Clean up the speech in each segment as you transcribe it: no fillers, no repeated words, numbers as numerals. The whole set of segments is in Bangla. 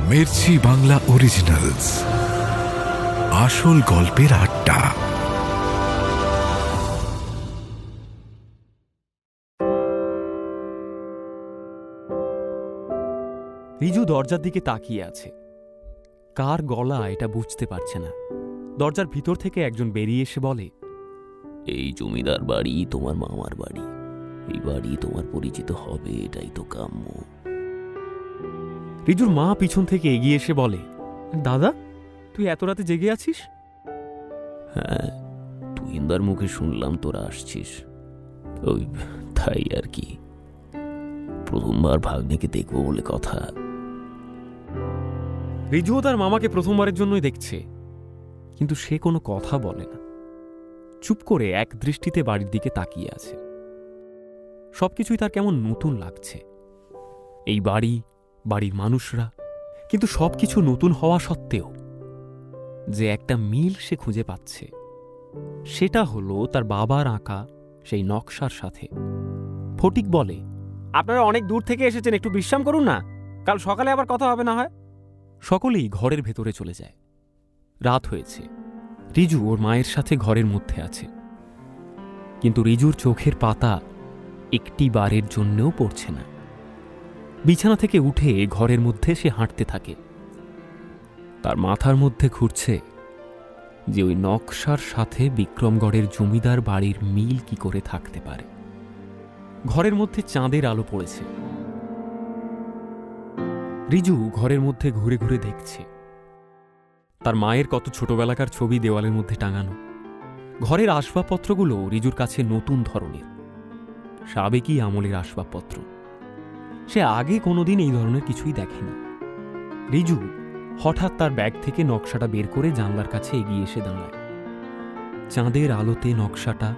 মির্চি বাংলা অরিজিনালস, আসল গল্পের আড্ডা। রিজু দরজার দিকে তাকিয়ে আছে। কার গলা এটা বুঝতে পারছে না। দরজার ভিতর থেকে একজন বেরিয়ে এসে বলে, এই জমিদার বাড়ি তোমার মামার বাড়ি, এই বাড়ি তোমার পরিচিত হবে, এটাই তো কাম্য। রিজুর মা পিছন থেকে এগিয়ে এসে বলে, দাদা, তুই এত রাতে জেগে আছিস? হ্যাঁ, তুহিনদার মুখে শুনলাম তোরা আসছিস, ওই তাই আর কি। প্রথমবার ভাগ্নেকে দেখবো বলে কথা। রিজুও তার মামাকে প্রথমবারের জন্যই দেখছে, কিন্তু সে কোনো কথা বলে না। চুপ করে এক দৃষ্টিতে বাড়ির দিকে তাকিয়ে আছে। সবকিছুই তার কেমন নতুন লাগছে, এই বাড়ি, বাড়ির মানুষরা। কিন্তু সবকিছু নতুন হওয়া সত্ত্বেও যে একটা মিল সে খুঁজে পাচ্ছে, সেটা হলো তার বাবার আঁকা সেই নকশার সাথে। ফটিক বলে, আপনারা অনেক দূর থেকে এসেছেন, একটু বিশ্রাম করুন না, কাল সকালে আবার কথা হবে না হয়। সকলেই ঘরের ভেতরে চলে যায়। রাত হয়েছে। রিজু ওর মায়ের সাথে ঘরের মধ্যে আছে, কিন্তু রিজুর চোখের পাতা একটি বারের জন্যও পড়ছে না। বিছানা থেকে উঠে ঘরের মধ্যে সে হাঁটতে থাকে। তার মাথার মধ্যে ঘুরছে যে ওই নকশার সাথে বিক্রমগড়ের জমিদার বাড়ির মিল কি করে থাকতে পারে। ঘরের মধ্যে চাঁদের আলো পড়েছে। রিজু ঘরের মধ্যে ঘুরে ঘুরে দেখছে। তার মায়ের কত ছোটবেলাকার ছবি দেওয়ালের মধ্যে টাঙানো। ঘরের আসবাবপত্রগুলো রিজুর কাছে নতুন ধরনের, সাবেকি আমলের আসবাবপত্র। সে আগে কোনোদিন এই ধরনের কিছুই দেখেনি। রিজু হঠাৎ তার ব্যাগ থেকে নকশাটা বের করে জানলার কাছে এগিয়ে এসে দাঁড়ায়। চাঁদের আলোতে নকশাটা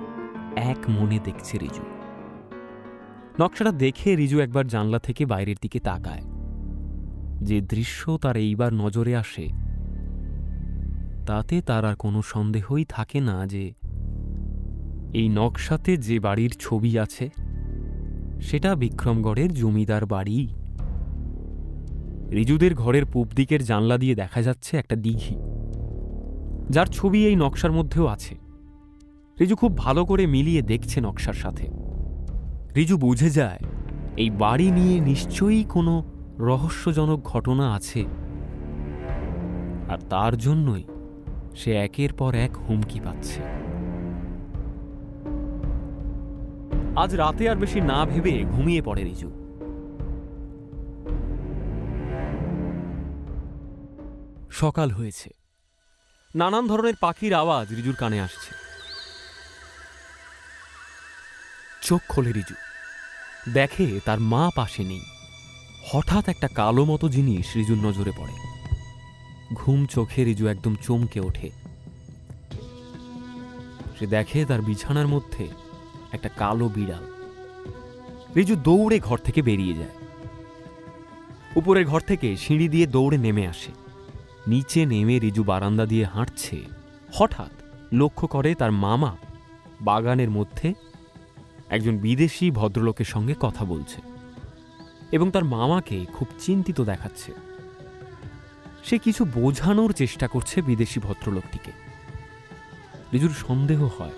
এক মনে দেখছে রিজু। নকশাটা দেখে রিজু একবার জানলা থেকে বাইরের দিকে তাকায়। যে দৃশ্য তার এইবার নজরে আসে, তাতে তার আর কোনো সন্দেহই থাকে না যে এই নকশাতে যে বাড়ির ছবি আছে সেটা বিক্রমগড়ের জমিদার বাড়ি। রিজুদের ঘরের পূব দিকের জানলা দিয়ে দেখা যাচ্ছে একটা দিঘি, যার ছবি এই নকশার মধ্যেও আছে। রিজু খুব ভালো করে মিলিয়ে দেখছে নকশার সাথে। রিজু বুঝে যায় এই বাড়ি নিয়ে নিশ্চয়ই কোনো রহস্যজনক ঘটনা আছে, আর তার জন্যই সে একের পর এক হুমকি পাচ্ছে। আজ রাতে আর বেশি না ভেবে ঘুমিয়ে পড়ে রিজু। সকাল হয়েছে। নানান ধরনের পাখির আওয়াজ রিজুর কানে আসছে। চোখ খোলে রিজু, দেখে তার মা পাশে নেই। হঠাৎ একটা কালো মতো জিনিস রিজুর নজরে পড়ে। ঘুম চোখে রিজু একদম চমকে ওঠে। সে দেখে তার বিছানার মধ্যে একটা কালো বিড়াল। রিজু দৌড়ে ঘর থেকে বেরিয়ে যায়। উপরের ঘর থেকে সিঁড়ি দিয়ে দৌড়ে নেমে আসে। নিচে নেমে রিজু বারান্দা দিয়ে হাঁটছে। হঠাৎ লক্ষ্য করে তার মামা বাগানের মধ্যে একজন বিদেশি ভদ্রলোকের সঙ্গে কথা বলছে এবং তার মামাকে খুব চিন্তিত দেখাচ্ছে। সে কিছু বোঝানোর চেষ্টা করছে বিদেশি ভদ্রলোকটিকে। রিজুর সন্দেহ হয়।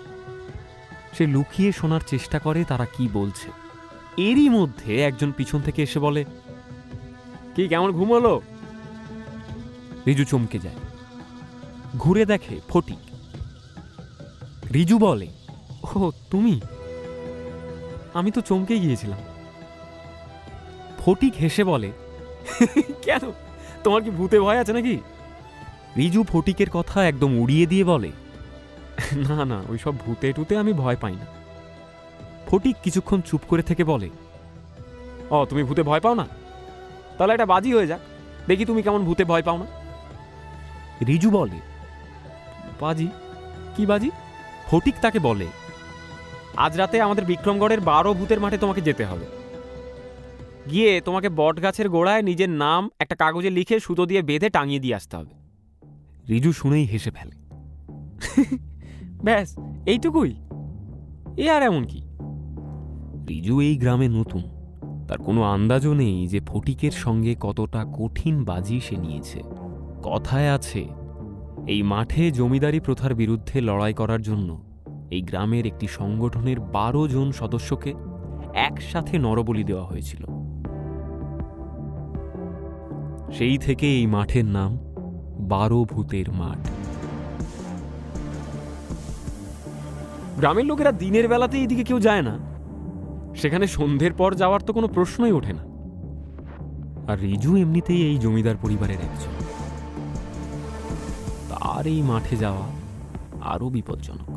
সে লুকিয়ে শোনার চেষ্টা করে তারা কি বলছে। এরই মধ্যে একজন পিছন থেকে এসে বলে, কি কেমন ঘুম হলো? রিজু চমকে যায়। ঘুরে দেখে ফটিক। রিজু বলে, ও তুমি? আমি তো চমকে গিয়েছিলাম। ফটিক হেসে বলে, কেন, তোমার কি ভূতে ভয় আছে নাকি? রিজু ফটিকের কথা একদম উড়িয়ে দিয়ে বলে, না না, ওইসব ভূতে টুতে আমি ভয় পাই না। ফটিক কিছুক্ষণ চুপ করে থেকে বলে, ও তুমি ভূতে ভয় পাও না? তাহলে একটা বাজি হয়ে যাক, দেখি তুমি কেমন ভূতে ভয় পাও না। রিজু বলে, বাজি? কি বাজি? ফটিক তাকে বলে, আজ রাতে আমাদের বিক্রমগড়ের 12 ভূতের মাঠে তোমাকে যেতে হবে। গিয়ে তোমাকে বট গাছের গোড়ায় নিজের নাম একটা কাগজে লিখে সুতো দিয়ে বেঁধে টাঙিয়ে দিয়ে আসতে হবে। রিজু শুনেই হেসে ফেলে, ব্যাস এইটুকুই? এ আর এমন কি? রিজু এই গ্রামে নতুন, তার কোনো আন্দাজও নেই যে ফটিকের সঙ্গে কতটা কঠিন বাজি সে নিয়েছে। কথায় আছে, এই মাঠে জমিদারি প্রথার বিরুদ্ধে লড়াই করার জন্য এই গ্রামের একটি সংগঠনের 12 জন সদস্যকে একসাথে নরবলি দেওয়া হয়েছিল। সেই থেকে এই মাঠের নাম 12 ভূতের মাঠ। গ্রামের লোকেরা দিনের বেলাতে এইদিকে কেউ যায় না, সেখানে সন্ধ্যের পর যাওয়ার তো কোনো প্রশ্নই ওঠে না। আর রিজু এমনিতেই এই জমিদার পরিবারের একজন, তার এই মাঠে যাওয়া আরো বিপজ্জনক,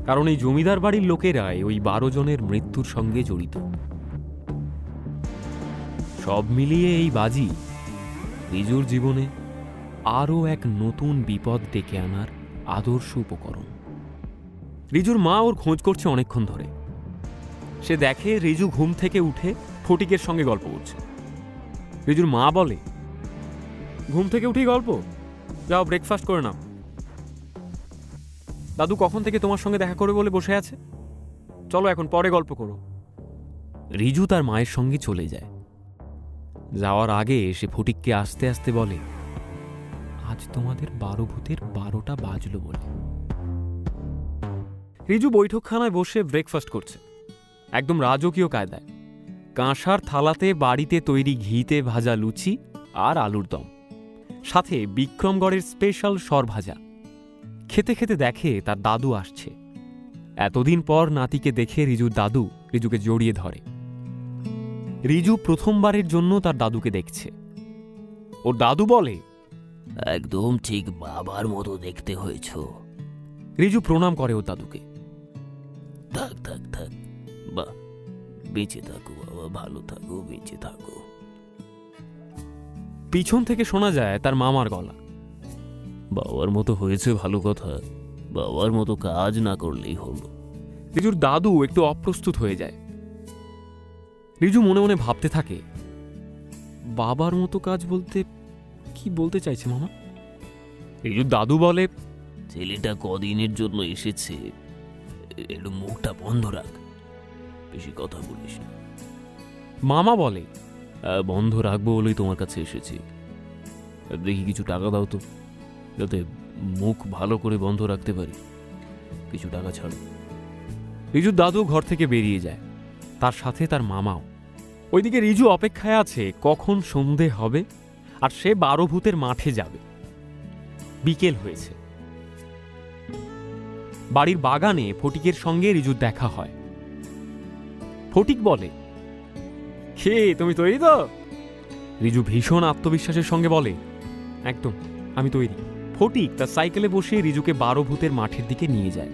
কারণ এই জমিদার বাড়ির লোকেরাই ওই 12 জনের মৃত্যুর সঙ্গে জড়িত। সব মিলিয়ে এই বাজি রিজুর জীবনে আরও এক নতুন বিপদ ডেকে আনার আদর্শ উপকরণ। রিজুর মা ওর খোঁজ করছে অনেকক্ষণ ধরে। সে দেখে রিজু ঘুম থেকে উঠে ফটিকের সঙ্গে গল্প করছে। রিজুর মা বলে, ঘুম থেকে উঠেই গল্প? যাও ব্রেকফাস্ট করে নাও। দাদু কখন থেকে তোমার সঙ্গে দেখা করবে বলে বসে আছে, চলো এখন পরে গল্প করো। রিজু তার মায়ের সঙ্গে চলে যায়। যাওয়ার আগে সে ফটিককে আস্তে আস্তে বলে, আজ তোমাদের 12 ভূতের 12টা বাজলো বলে। রিজু বৈঠকখানায় বসে ব্রেকফাস্ট করছে, একদম রাজকীয় কায়দায়। কাঁসার থালাতে বাড়িতে তৈরি ঘিতে ভাজা লুচি আর আলুর দম, সাথে বিক্রমগড়ের স্পেশাল সর ভাজা। খেতে খেতে দেখে তার দাদু আসছে। এতদিন পর নাতিকে দেখে রিজুর দাদু রিজুকে জড়িয়ে ধরে। রিজু প্রথমবারের জন্য তার দাদুকে দেখছে। ওর দাদু বলে, একদম ঠিক বাবার মতো দেখতে হয়েছ। রিজু প্রণাম করে ওর দাদুকে। থাক থাক থাক, বা বেঁচে থাকো বাবা, ভালো থাকো, বেঁচে থাকো। পিছন থেকে শোনা যায় তার মামার গলা, বাবার মতো হয়েছে ভালো কথা, বাবার মতো কাজ না করলেই হলো। রিজুর দাদু একটু অপ্রস্তুত হয়ে যায়। রিজু মনে মনে ভাবতে থাকে, বাবার মতো কাজ বলতে কি বলতে চাইছে মামা? রিজুর দাদু বলে, ছেলেটা কদিনের জন্য এসেছে, একটু মুখটা বন্ধ রাখ, বেশি কথা বলিস না। মামা বলে, বন্ধ রাখবো বলেই তোমার কাছে এসেছি। দেখি কিছু টাকা দাও তো, যাতে মুখ ভালো করে বন্ধ রাখতে পারি। কিছু টাকা ছাড়ো। রিজুর দাদু ঘর থেকে বেরিয়ে যায়, তার সাথে তার মামাও। ওইদিকে রিজু অপেক্ষায় আছে কখন সন্ধে হবে আর সে 12 ভূতের মাঠে যাবে। বিকেল হয়েছে। বাড়ির বাগানে ফটিকের সঙ্গে রিজুর দেখা হয়। ফটিক বলে, হে তুমি তৈরি তো? রিজু ভীষণ আত্মবিশ্বাসের সঙ্গে বলে, একদম, আমি তৈরি। ফটিক তার সাইকেলে বসে রিজুকে 12 ভূতের মাঠের দিকে নিয়ে যায়।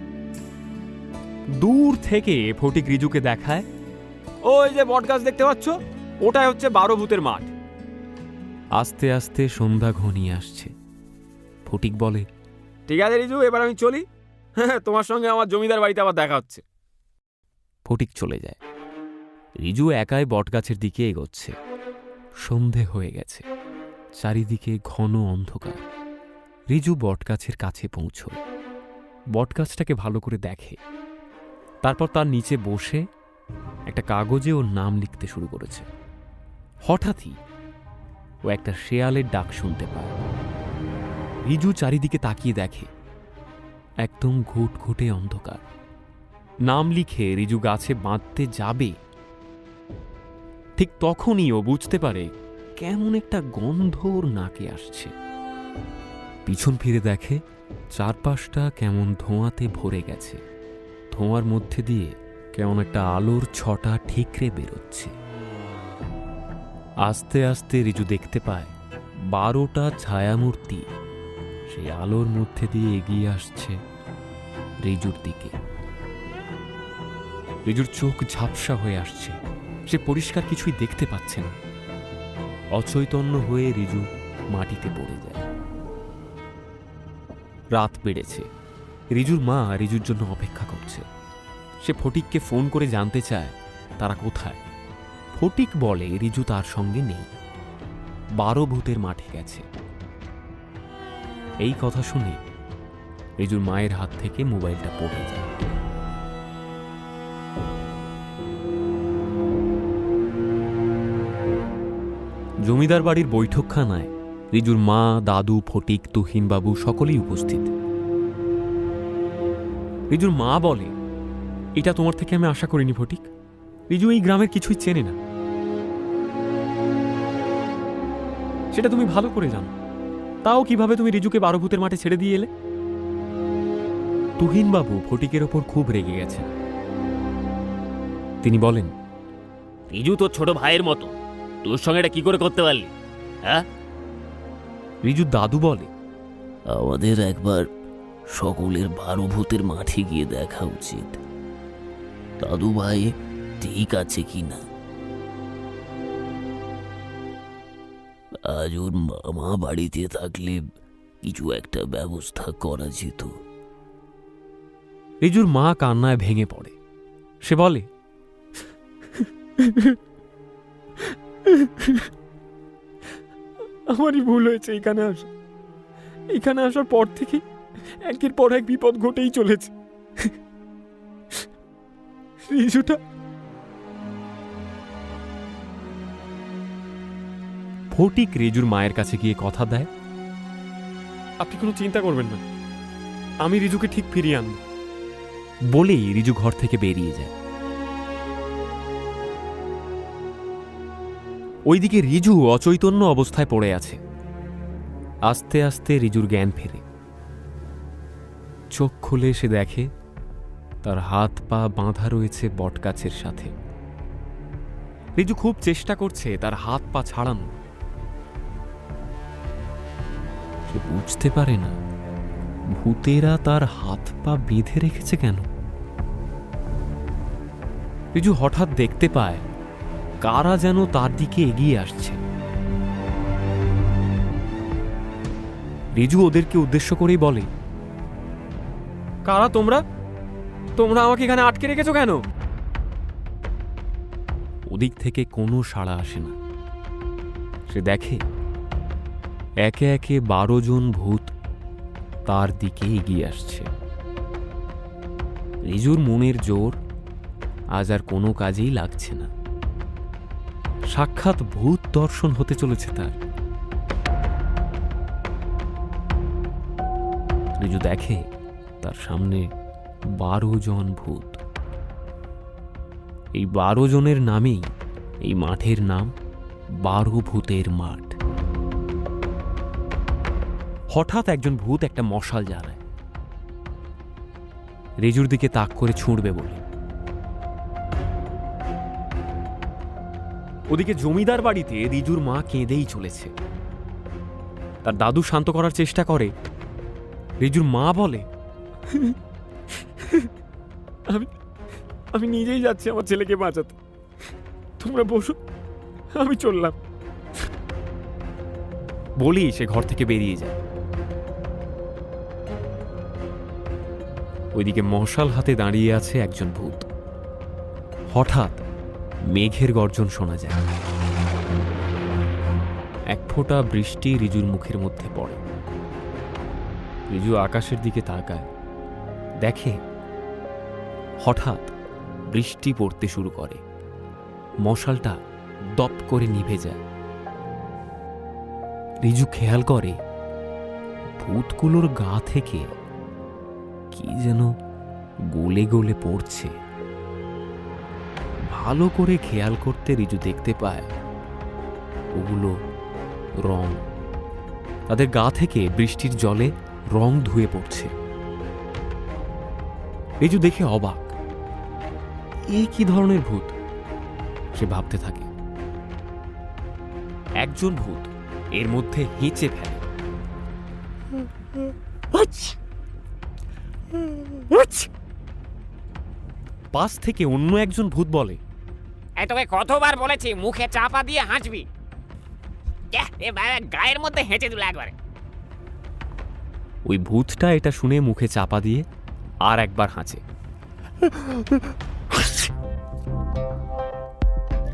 দূর থেকে ফটিক রিজুকে দেখায়, ওই যে বটগাছ দেখতে পাচ্ছ, ওটাই হচ্ছে 12 ভূতের মাঠ। আস্তে আস্তে সন্ধ্যা ঘনিয়ে আসছে। ফটিক বলে, ঠিক আছে রিজু, এবার আমি চলি। হ্যাঁ, তোমার সঙ্গে আমার জমিদার বাড়িতে আবার দেখা হচ্ছে। ফটিক চলে যায়। রিজু একাই বটগাছের দিকে এগোচ্ছে। সন্ধে হয়ে গেছে, চারিদিকে ঘন অন্ধকার। রিজু বটগাছের কাছে পৌঁছয়। বটগাছটাকে ভালো করে দেখে, তারপর তার নিচে বসে একটা কাগজে ওর নাম লিখতে শুরু করেছে। হঠাৎই ও একটা শেয়ালের ডাক শুনতে পায়। রিজু চারিদিকে তাকিয়ে দেখে, একদম ঘুটঘুটে অন্ধকার। নাম লিখে রিজু গাছে বাঁধতে যাবে, ঠিক তখনই ও বুঝতে পারে কেমন একটা গন্ধ ওর নাকে আসছে। পিছন ফিরে দেখে চারপাশটা কেমন ধোঁয়াতে ভরে গেছে। ধোঁয়ার মধ্যে দিয়ে কেমন একটা আলোর ছটা ঠিকরে বেরোচ্ছে। আস্তে আস্তে রিজু দেখতে পায় 12টা ছায়ামূর্তি সেই আলোর মধ্যে দিয়ে এগিয়ে আসছে রিজুর দিকে। রিজুর চোখ ঝাপসা হয়ে আসছে, সে পরিষ্কার কিছুই দেখতে পাচ্ছে না। অচৈতন্য হয়ে রিজু মাটিতে পড়ে যায়। রাত বেড়েছে। রিজুর মা রিজুর জন্য অপেক্ষা করছে। সে ফটিককে ফোন করে জানতে চায় তারা কোথায়। ফটিক বলে রিজু তার সঙ্গে নেই, 12 ভূতের মাঠে গেছে। এই কথা শুনে রিজুর মায়ের হাত থেকে মোবাইলটা পড়ে যায়। জমিদার বাড়ির বৈঠকখানায় রিজুর মা, দাদু, ফটিক, তুহিনবাবু সকলেই উপস্থিত। রিজুর মা বলে, এটা তোমার থেকে আমি আশা করিনি ফটিক। রিজু এই গ্রামের কিছুই চেনে না, সেটা তুমি ভালো করে জানো। তাও কিভাবে তুমি রিজুকে 12 ভূতের মাঠে ছেড়ে দিয়ে এলে? তুহিনবাবু ফটিকের ওপর খুব রেগে গেছেন। তিনি বলেন, রিজু তোর ছোট ভাইয়ের মতো, তোর সঙ্গে এটা কি করে করতে পারলি? হ্যাঁ, রিজুর দাদু বলে, আমাদের একবার সকলের 12 ভূতের মাঠে গিয়ে দেখা উচিত, দাদু ভাই ঠিক আছে কিনা। আজ ওর মামা বাড়িতে থাকলে কিছু একটা ব্যবস্থা করা যেত। রিজুর মা কান্নায় ভেঙে পড়ে। সে বলে, আমারই ভুল হয়েছে এখানে আসার পর থেকে একের পর এক বিপদ ঘটেই চলেছে। রিজুটা ফটিক রিজুর মায়ের কাছে গিয়ে কথা দেয়, আপনি কোনো চিন্তা করবেন না, আমি রিজুকে ঠিক ফিরিয়ে আনব। বলেই রিজু ঘর থেকে বেরিয়ে যায়। ওইদিকে রিজু অচৈতন্য অবস্থায় পড়ে আছে। আস্তে আস্তে রিজুর জ্ঞান ফেরে। চোখ খুলে সে দেখে তার হাত পা বাঁধা রয়েছে বটগাছের সাথে। রিজু খুব চেষ্টা করছে তার হাত পা ছাড়ানো। সে বুঝতে পারে না ভূতেরা তার হাত পা বেঁধে রেখেছে কেন। রিজু হঠাৎ দেখতে পায় কারা যেন তার দিকে এগিয়ে আসছে। রিজু ওদেরকে উদ্দেশ্য করেই বলে, কারা তোমরা? তোমরা আমাকে এখানে আটকে রেখেছো কেন? ওদিক থেকে কোনো সাড়া আসে না। সে দেখে একে একে 12 জন ভূত তার দিকে এগিয়ে আসছে। রিজুর মনের জোর আজ আর কোনো কাজেই লাগছে না। সাক্ষাৎ ভূত দর্শন হতে চলেছে তার। রিজু দেখে তার সামনে 12 জন ভূত। এই 12 জনের নামেই এই মাঠের নাম 12 ভূতের মাঠ। হঠাৎ একজন ভূত একটা মশাল জ্বালায়, রিজুর দিকে তাক করে ছুঁড়বে বলে। ওদিকে জমিদার বাড়িতে রিজুর মা কেঁদেই চলেছে। তার দাদু শান্ত করার চেষ্টা করে। রিজুর মা বলে, আমি নিজেই যাচ্ছি আমার ছেলেকে বাঁচাতে, তোমরা বসো, আমি চললাম। বলেই সে ঘর থেকে বেরিয়ে যায়। ওইদিকে মশাল হাতে দাঁড়িয়ে আছে একজন ভূত। হঠাৎ মেঘের গর্জন শোনা যায়। এক ফোঁটা বৃষ্টি রিজুর মুখের মধ্যে পড়ে। রিজু আকাশের দিকে তাকায়, দেখে হঠাৎ বৃষ্টি পড়তে শুরু করে। মশালটা দপ করে নিভে যায়। রিজু খেয়াল করে ভূতগুলোর গা থেকে কি যেন গলে গলে পড়ছে। ভালো করে খেয়াল করতে রিজু দেখতে পায় ওগুলো রং। তাদের গা থেকে বৃষ্টির জলে রং ধুয়ে পড়ছে। রিজু দেখে অবাক, এই কি ধরনের ভূত? সে ভাবতে থাকে। একজন ভূত এর মধ্যে হেঁচে ফেলে। পাশ থেকে অন্য একজন ভূত বলে, তোকে কতবার বলেছি মুখে চাপা দিয়ে হাঁচবি, গায়ের মধ্যে হেঁচে দিল একবারে। ওই ভূতটা এটা শুনে মুখে চাপা দিয়ে আর একবার হাঁচে।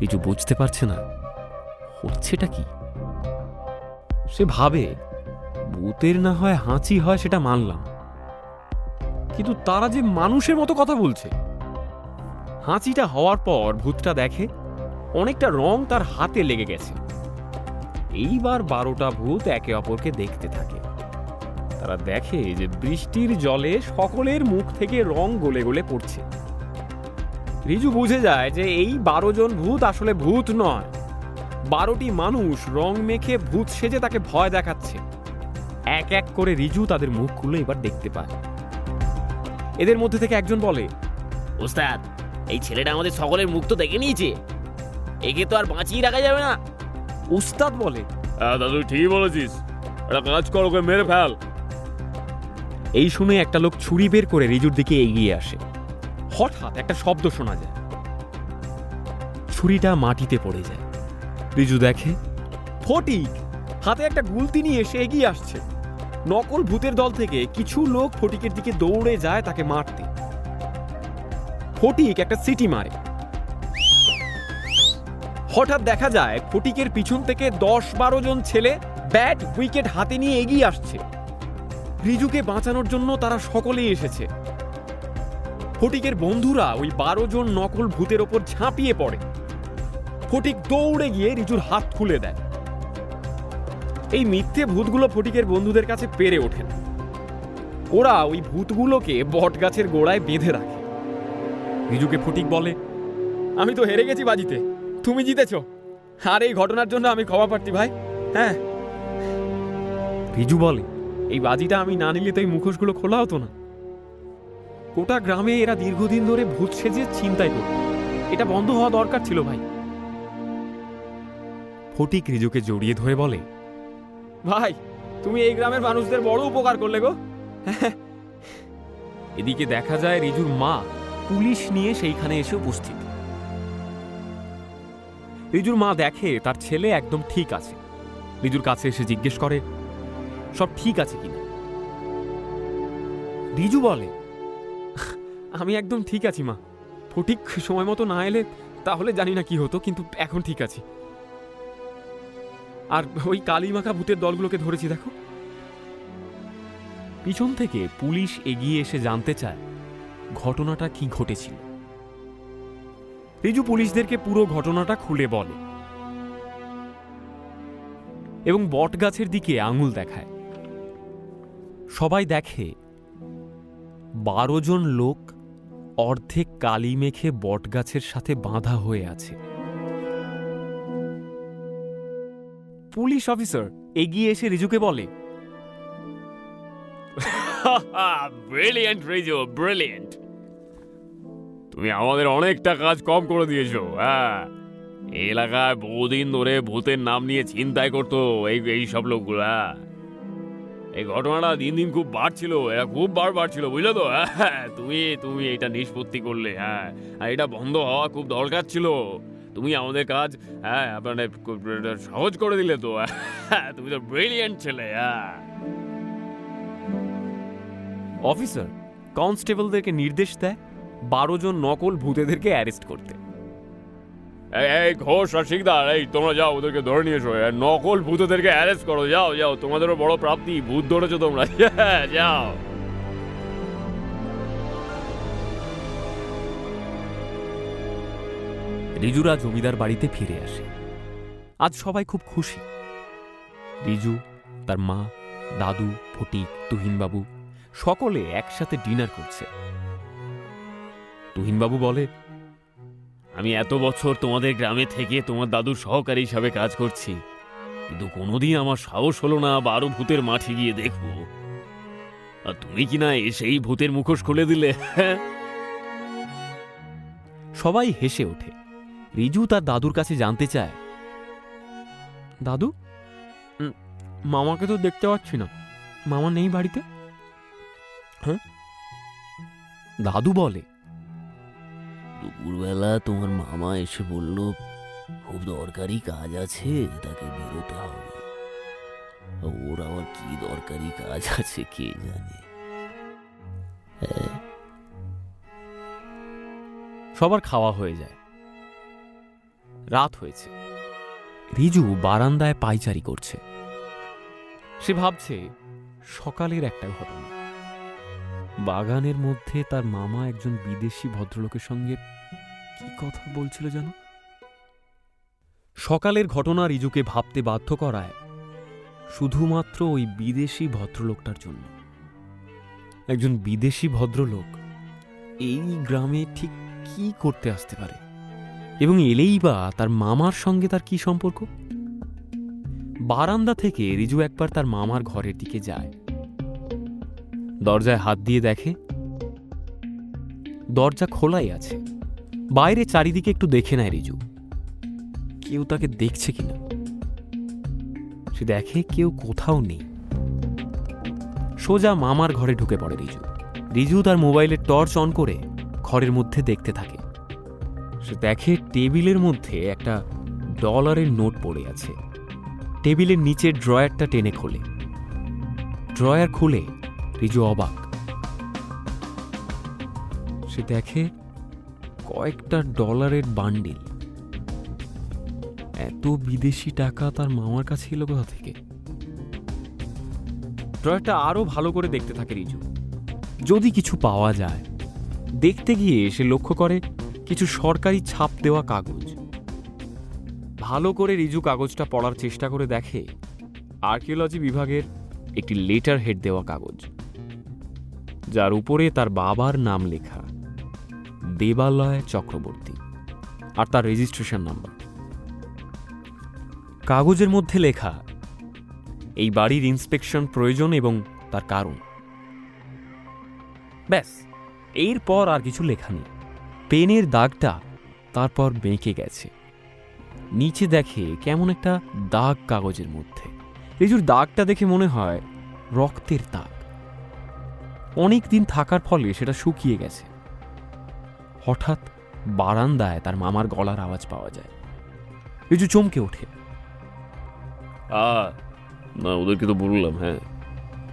রিজু বুঝতে পারছে না হচ্ছেটা কি। সে ভাবে ভূতের না হয় হাঁচি হয় সেটা মানলাম, কিন্তু তারা যে মানুষের মতো কথা বলছে। হাঁচিটা হওয়ার পর ভূতটা দেখে অনেকটা রং তার হাতে লেগে গেছে। এইবার 12টা ভূত একে অপরকে দেখতে থাকে। তারা দেখে যে বৃষ্টির জলে সকলের মুখ থেকে রং গলে গলে পড়ছে। রিজু বুঝে যায় যে এই 12 জন ভূত আসলে ভূত নয়, 12টি মানুষ রং মেখে ভূত সেজে তাকে ভয় দেখাচ্ছে। এক এক করে রিজু তাদের মুখগুলো এবার দেখতে পায়। এদের মধ্যে থেকে একজন বলে, ওস্তাদ, এই ছেলেটা আমাদের সকলের মুখ তো দেখে নিয়েছে, একে তো আর বাঁচিয়ে রাখা যাবে না। উস্তাদ বলে, দাদু ঠিক বলেছিস, একটা কাজ কর, ওকে মেরে ফেল। এই শুনে একটা লোক ছুরি বের করে রিজুর দিকে এগিয়ে আসে। হঠাৎ একটা শব্দ শোনা যায়, ছুরিটা মাটিতে পড়ে যায়। রিজু দেখে ফটিক হাতে একটা গুলতি নিয়ে এসে এগিয়ে আসছে। নকল ভূতের দল থেকে কিছু লোক ফটিকের দিকে দৌড়ে যায় তাকে মারতে। ফটিক একটা সিটি মারে। হঠাৎ দেখা যায় ফটিকের পিছন থেকে 10-12 জন ছেলে ব্যাট উইকেট হাতে নিয়ে এগিয়ে আসছে। রিজুকে বাঁচানোর জন্য তারা সকলেই এসেছে। ফটিকের বন্ধুরা ওই 12 জন নকল ভূতের ওপর ঝাঁপিয়ে পড়ে। ফটিক দৌড়ে গিয়ে রিজুর হাত খুলে দেয়। এই মিথ্যে ভূতগুলো ফটিকের বন্ধুদের কাছে পেরে ওঠে না। ওরা ওই ভূতগুলোকে বটগাছের গোড়ায় বেঁধে রাখে। রিজুকে ফটিক বলে, আমি তো হেরে গেছি বাজিতে, তুমি জিতেছ, আর এই ঘটনার জন্য আমি ক্ষমা প্রার্থী ভাই। হ্যাঁ। রিজু বলে, এই বাজিটা আমি না নিলে তো এই মুখোশগুলো খোলা হতো না। গোটা গ্রামে এরা দীর্ঘদিন ধরে ভূত সেজে ছিনতাই করত, এটা বন্ধ হওয়া দরকার ছিল ভাই। ফটিক রিজুকে জড়িয়ে ধরে বলে, ভাই তুমি এই গ্রামের মানুষদের বড় উপকার করলে গো। এদিকে দেখা যায় রিজুর মা পুলিশ নিয়ে সেইখানে এসে উপস্থিত। রিজুর মা দেখে তার ছেলে একদম ঠিক আছে। রিজুর কাছে এসে জিজ্ঞেস করে সব ঠিক আছে কিনা। রিজু বলে, আমি একদম ঠিক আছি মা, ফটিক সময় মতো না এলে তাহলে জানি না কি হতো, কিন্তু এখন ঠিক আছি। আর ওই কালিমাখা ভূতের দলগুলোকে ধরেছি দেখো। পিছন থেকে পুলিশ এগিয়ে এসে জানতে চায় ঘটনাটা কি ঘটেছিল। রিজু পুলিশদেরকে পুরো ঘটনাটা খুলে বলে এবং বটগাছের দিকে আঙুল দেখায়। সবাই দেখে 12 জন লোক অর্ধেক কালি মেখে বটগাছের সাথে বাঁধা হয়ে আছে। পুলিশ অফিসার এগিয়ে এসে রিজুকে বলে, ব্রিলিয়েন্ট রিজু, ব্রিলিয়েন্ট, তুমি আমাদের অনেকটা কাজ কম করে দিয়েছো। হ্যাঁ, এই এলাকায় বহুদিন ধরে ভূতের নাম নিয়ে ছিনতাই করতো এই সব লোকগুলো। এই ঘটনাটা দিন দিন খুব বাড়ছিল, এরা খুব বাড়ছিল, বুঝলে তো। হ্যাঁ, তুমি এটা নিষ্পত্তি করলে। হ্যাঁ, আর এটা বন্ধ হওয়া খুব দরকার ছিল। তুমি আমাদের কাজ মানে সহজ করে দিলে তো। তুমি তো ব্রিলিয়েন্ট ছেলে। অফিসার কনস্টেবলদেরকে নির্দেশ দেয় 12 জন নকল ভূতেদেরকে অ্যারেস্ট করতে। এই ঘোষ আর শিকদার, এই তোমরা যাও, ওদেরকে ধরে নিয়ে এসো। নকল ভূতদেরকে অ্যারেস্ট করো। যাও, তোমাদেরও বড় প্রাপ্তি, ভূত ধরেছো তোমরা। যাও। রিজুরা জমিদার বাড়িতে ফিরে আসে। আজ সবাই খুব খুশি। রিজু, তার মা, দাদু, ফটিক, তুহিনবাবু সকলে একসাথে ডিনার করছে। তুহিনবাবু বলে, আমি এত বছর তোমাদের গ্রামে থেকে তোমার দাদুর সহকারী হিসাবে কাজ করছি, কিন্তু কোনোদিন আমার সাহস হলো না 12 ভূতের মাঠে গিয়ে দেখবো। আর তুমি কিনা এসেই ভূতের মুখোশ খুলে দিলে। সবাই হেসে ওঠে। রিজু তার দাদুর কাছে জানতে চায়, দাদু, মামাকে তো দেখতে পাচ্ছি না, মামা নেই বাড়িতে? হ্যাঁ। দাদু বলে, দুপুরবেলা তোমার মামা এসে বলল খুব দরকারি কাজ আছে, তাকে বেরোতে হবে। ওর আবার কি দরকারি কাজ আছে কে জানে। সবার খাওয়া হয়ে যায়। রাত হয়েছে। রিজু বারান্দায় পায়চারি করছে। সে ভাবছে সকালের একটা ঘটনা। বাগানের মধ্যে তার মামা একজন বিদেশি ভদ্রলোকের সঙ্গে কি কথা বলছিল যেন। সকালের ঘটনা রিজুকে ভাবতে বাধ্য করায় শুধুমাত্র ওই বিদেশি ভদ্রলোকটার জন্য। একজন বিদেশি ভদ্রলোক এই গ্রামে ঠিক কি করতে আসতে পারে, এবং এলেই বা তার মামার সঙ্গে তার কি সম্পর্ক? বারান্দা থেকে রিজু একবার তার মামার ঘরের দিকে যায়। দরজায় হাত দিয়ে দেখে দরজা খোলাই আছে। বাইরে চারিদিকে একটু দেখে নেয় রিজু, কেউ তাকে দেখছে কিনা। সে দেখে কেউ কোথাও নেই। সোজা মামার ঘরে ঢুকে পড়ে রিজু। রিজু তার মোবাইলের টর্চ অন করে ঘরের মধ্যে দেখতে থাকে। সে দেখে টেবিলের মধ্যে একটা ডলারের নোট পড়ে আছে। টেবিলের নিচের ড্রয়ারটা টেনে খোলে। ড্রয়ার খুলে রিজু অবাক। সে দেখে কয়েকটা ডলারের বান্ডিল। এত বিদেশি টাকা তার মামার কাছে এলো কোথা থেকে? ড্রয়ারটা আরো ভালো করে দেখতে থাকে রিজু, যদি কিছু পাওয়া যায়। দেখতে গিয়ে সে লক্ষ্য করে কিছু সরকারি ছাপ দেওয়া কাগজ। ভালো করে রিজু কাগজটা পড়ার চেষ্টা করে দেখে আর্কিওলজি বিভাগের একটি লেটার হেড দেওয়া কাগজ, যার উপরে তার বাবার নাম লেখা, দেবালয় চক্রবর্তী, আর তার রেজিস্ট্রেশন নাম্বার। কাগজের মধ্যে লেখা এই বাড়ির ইন্সপেকশন প্রয়োজন এবং তার কারণ। ব্যাস, এরপর আর কিছু লেখা নেই। পেনের দাগটা তারপর বেঁকে গেছে। নিচে দেখে কেমন একটা দাগ কাগজের মধ্যে। রিজুর দাগটা দেখে মনে হয় রক্তের দাগ। অনেক দিন থাকার ফলে সেটা শুকিয়ে গেছে। হঠাৎ বারান্দায় তার মামার গলার আওয়াজ পাওয়া যায়। রিজু চমকে ওঠে। না, ওদেরকে তো বললাম। হ্যাঁ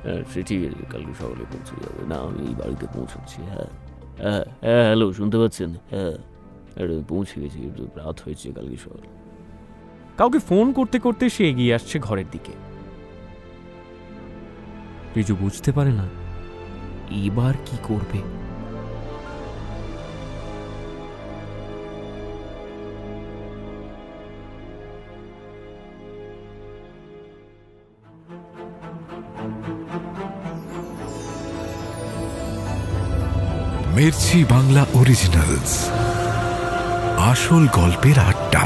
হ্যাঁ, সে ঠিক আছে, কালকে সকালে পৌঁছে যাবে। না, আমি এই বাড়িতে পৌঁছাচ্ছি। হ্যাঁ হ্যাঁ হ্যাঁ, হ্যালো, শুনতে পাচ্ছেন? হ্যাঁ, পৌঁছে গেছি, একটু রাত হয়েছে কালকে সকাল। কাউকে ফোন করতে করতে সে এগিয়ে আসছে ঘরের দিকে। রিজু বুঝতে পারে না এবার কি করবে। মির্চি বাংলা অরিজিনালস, আসল গল্পের আড্ডা।